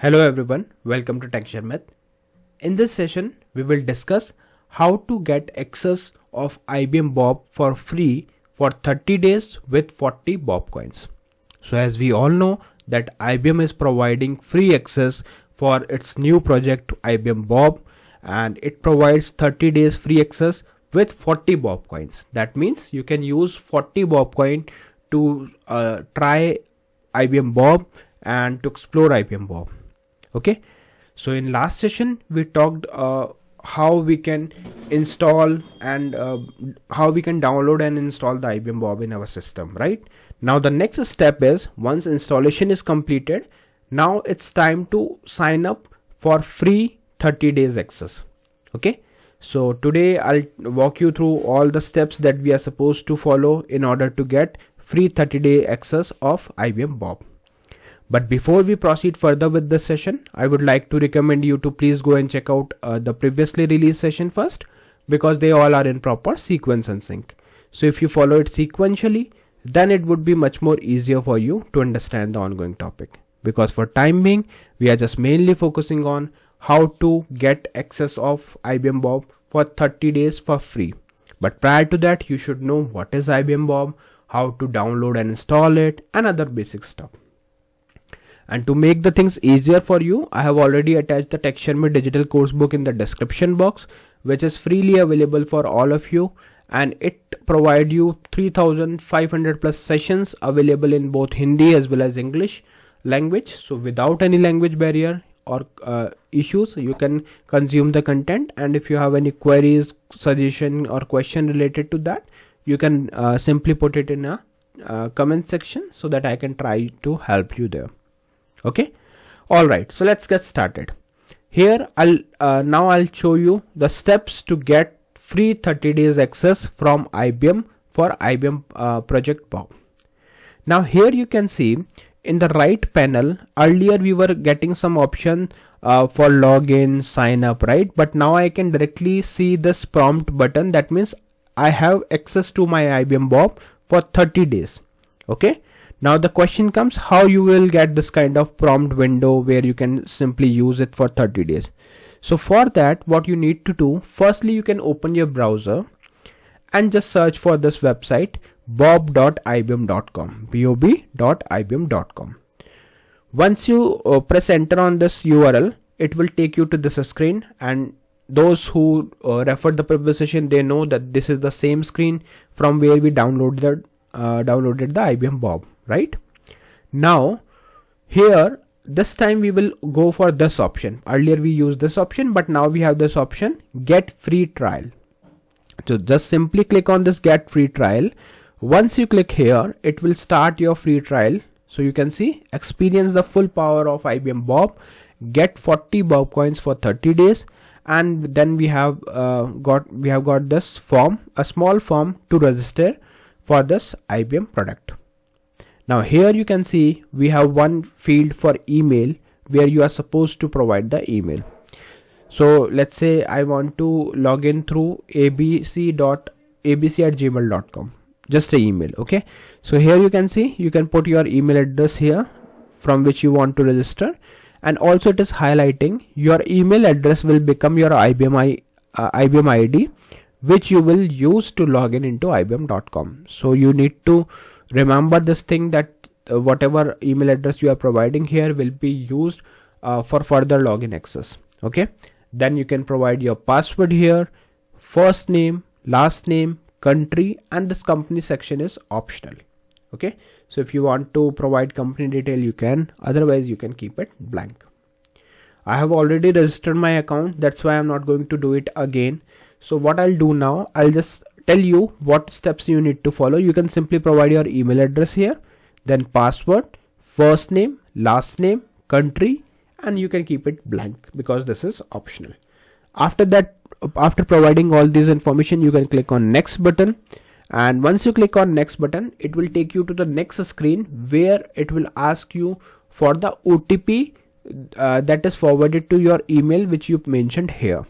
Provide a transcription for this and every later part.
Hello everyone, welcome to Sharmit. In this session, we will discuss how to get access of IBM Bob for free for 30 days with 40 Bobcoins. So as we all know that IBM is providing free access for its new project IBM Bob, and it provides 30 days free access with 40 Bobcoins. That means you can use 40 Bobcoin to try IBM Bob and to explore IBM Bob. Okay, so in last session we talked how we can install and how we can download and install the IBM Bob in our system, right? Now the next step is, once installation is completed, now it's time to sign up for free 30 days access. Okay, so today I'll walk you through all the steps that we are supposed to follow in order to get free 30-day access of IBM Bob. But before we proceed further with this session, I would like to recommend you to please go and check out the previously released session first, because they all are in proper sequence and sync. So if you follow it sequentially, then it would be much more easier for you to understand the ongoing topic. Because for time being, we are just mainly focusing on how to get access of IBM Bob for 30 days for free. But prior to that, you should know what is IBM Bob, how to download and install it, and other basic stuff. And to make the things easier for you, I have already attached the Sharmit digital course book in the description box, which is freely available for all of you, and it provides you 3,500 plus sessions available in both Hindi as well as English language. So without any language barrier or issues, you can consume the content. And if you have any queries, suggestion or question related to that, you can simply put it in a comment section so that I can try to help you there. Okay, all right, so let's get started. Here I'll show you the steps to get free 30 days access from IBM for IBM project Bob. Now here you can see in the right panel, earlier we were getting some option for login, sign up, right? But now I can directly see this prompt button. That means I have access to my IBM Bob for 30 days. Okay, now the question comes, how you will get this kind of prompt window where you can simply use it for 30 days. So for that, what you need to do, firstly you can open your browser and just search for this website bob.ibm.com, bob.ibm.com. Once you press enter on this URL, it will take you to this screen, and those who referred the previous session, they know that this is the same screen from where we downloaded the IBM Bob, right? Now here this time we will go for this option. Earlier we used this option, but now we have this option, get free trial. So just simply click on this get free trial. Once you click here, it will start your free trial. So you can see, experience the full power of IBM Bob, get 40 Bob coins for 30 days. And then we have got this form, a small form to register for this IBM product. Now here you can see we have one field for email where you are supposed to provide the email. So let's say I want to log in through abc@gmail.com, just an email. Okay, so here you can see you can put your email address here from which you want to register, and also it is highlighting your email address will become your IBM ID, which you will use to log in into ibm.com. So you need to remember this thing, that whatever email address you are providing here will be used for further login access. Okay, then you can provide your password here, first name, last name, country, and this company section is optional. Okay, so if you want to provide company detail, you can, otherwise you can keep it blank. I have already registered my account, that's why I'm not going to do it again. So what I'll do now, I'll just tell you what steps you need to follow. You can simply provide your email address here, then password, first name, last name, country, and you can keep it blank because this is optional. After that, after providing all this information, you can click on next button, and once you click on next button, it will take you to the next screen where it will ask you for the OTP that is forwarded to your email which you mentioned here.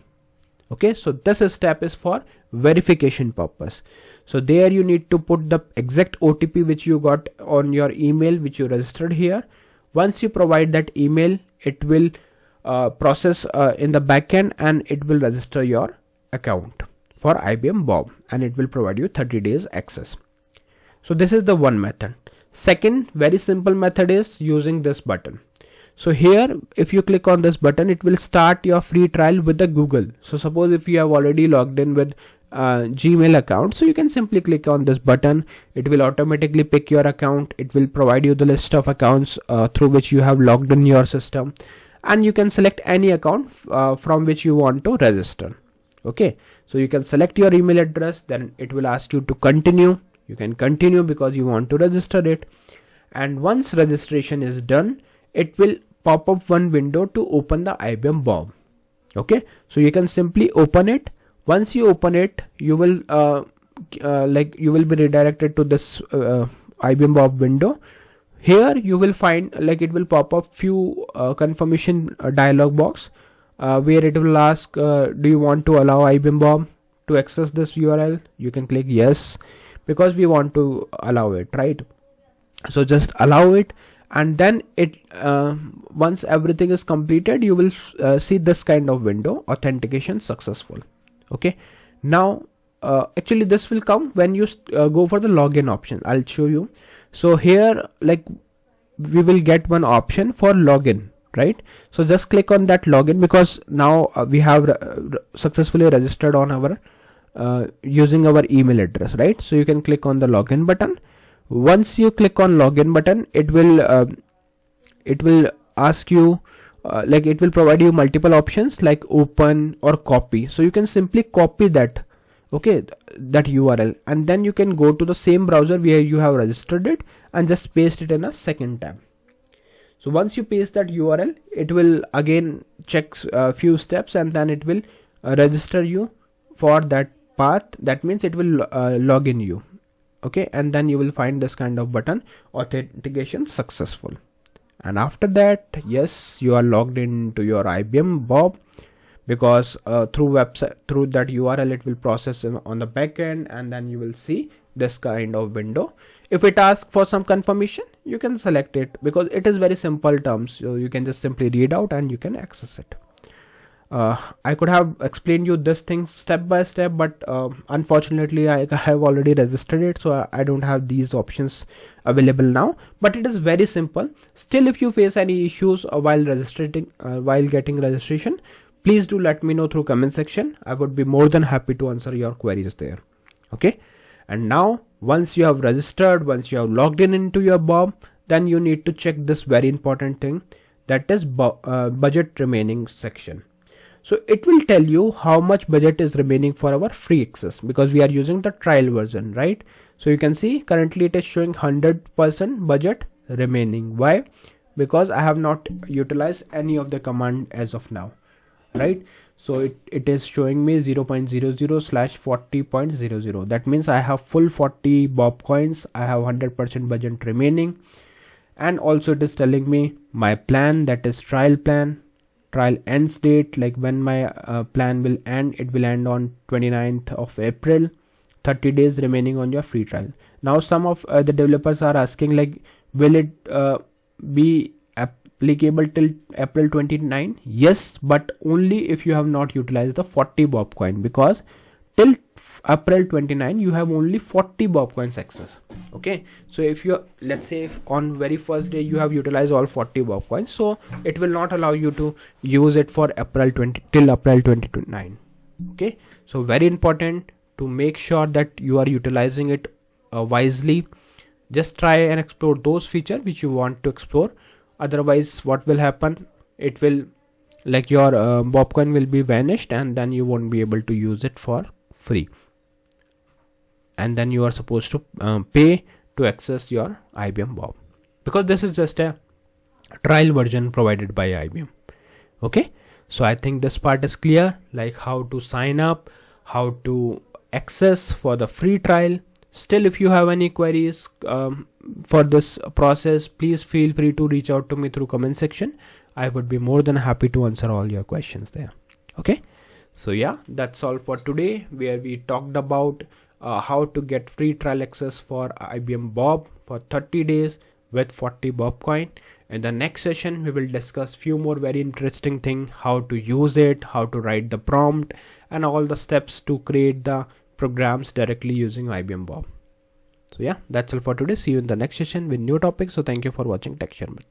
Okay, so this step is for verification purpose. So there you need to put the exact OTP which you got on your email which you registered here. Once you provide that email, it will process in the backend, and it will register your account for IBM Bob, and it will provide you 30 days access. So this is the one method. Second very simple method is using this button. So here, if you click on this button, it will start your free trial with the Google. So suppose if you have already logged in with Gmail account, so you can simply click on this button. It will automatically pick your account. It will provide you the list of accounts through which you have logged in your system, and you can select any account from which you want to register. Okay, so you can select your email address, then it will ask you to continue. You can continue because you want to register it, and once registration is done, it will pop up one window to open the IBM Bob. Okay, so you can simply open it. Once you open it, you will you will be redirected to this IBM Bob window. Here you will find it will pop up few confirmation dialog box where it will ask, do you want to allow IBM Bob to access this URL? You can click yes, because we want to allow it, right? So just allow it, and then it once everything is completed, you will see this kind of window, authentication successful. Okay, now actually this will come when you go for the login option. I'll show you. So here we will get one option for login, right? So just click on that login, because now we have successfully registered on our using our email address, right? So you can click on the login button. Once you click on login button, it will ask you it will provide you multiple options like open or copy. So you can simply copy that, okay, that URL, and then you can go to the same browser where you have registered it and just paste it in a second tab. So once you paste that URL, it will again check a few steps, and then it will register you for that path. That means it will log in you. Okay, and then you will find this kind of button, authentication successful. And after that, yes, you are logged into your IBM Bob, because through that URL it will process on the back end, and then you will see this kind of window. If it asks for some confirmation, you can select it, because it is very simple terms, so you can just simply read out and you can access it. I could have explained you this thing step by step, but unfortunately I have already registered it, so I don't have these options available now, but it is very simple. Still, if you face any issues while getting registration, please do let me know through comment section. I would be more than happy to answer your queries there. Okay, and now once you have registered, once you have logged in into your Bob, then you need to check this very important thing, that is budget remaining section. So it will tell you how much budget is remaining for our free access, because we are using the trial version, right? So you can see currently it is showing 100% budget remaining. Why? Because I have not utilized any of the command as of now, right? So it is showing me 0.00/40.00. That means I have full 40 Bob coins. I have 100% budget remaining. And also it is telling me my plan, that is trial plan. Trial ends date, like when my plan will end, it will end on 29th of April. 30 days remaining on your free trial. Now some of the developers are asking, will it be applicable till April 29? Yes, but only if you have not utilized the 40 Bob coin, because till April 29 you have only 40 Bob coins access. Okay, so if you, let's say if on very first day you have utilized all 40 Bob coins, so it will not allow you to use it for till April 29. Okay, so very important to make sure that you are utilizing it wisely. Just try and explore those features which you want to explore. Otherwise what will happen, it will your Bob coin will be vanished, and then you won't be able to use it for free, and then you are supposed to pay to access your IBM Bob, because this is just a trial version provided by IBM. Okay, so I think this part is clear, like how to sign up, how to access for the free trial. Still, if you have any queries for this process, please feel free to reach out to me through comment section. I would be more than happy to answer all your questions there. Okay, so yeah, that's all for today, where we talked about how to get free trial access for IBM Bob for 30 days with 40 Bobcoin. In the next session, we will discuss few more very interesting things, how to use it, how to write the prompt, and all the steps to create the programs directly using IBM Bob. So yeah, that's all for today. See you in the next session with new topics. So thank you for watching Tech Sharmit.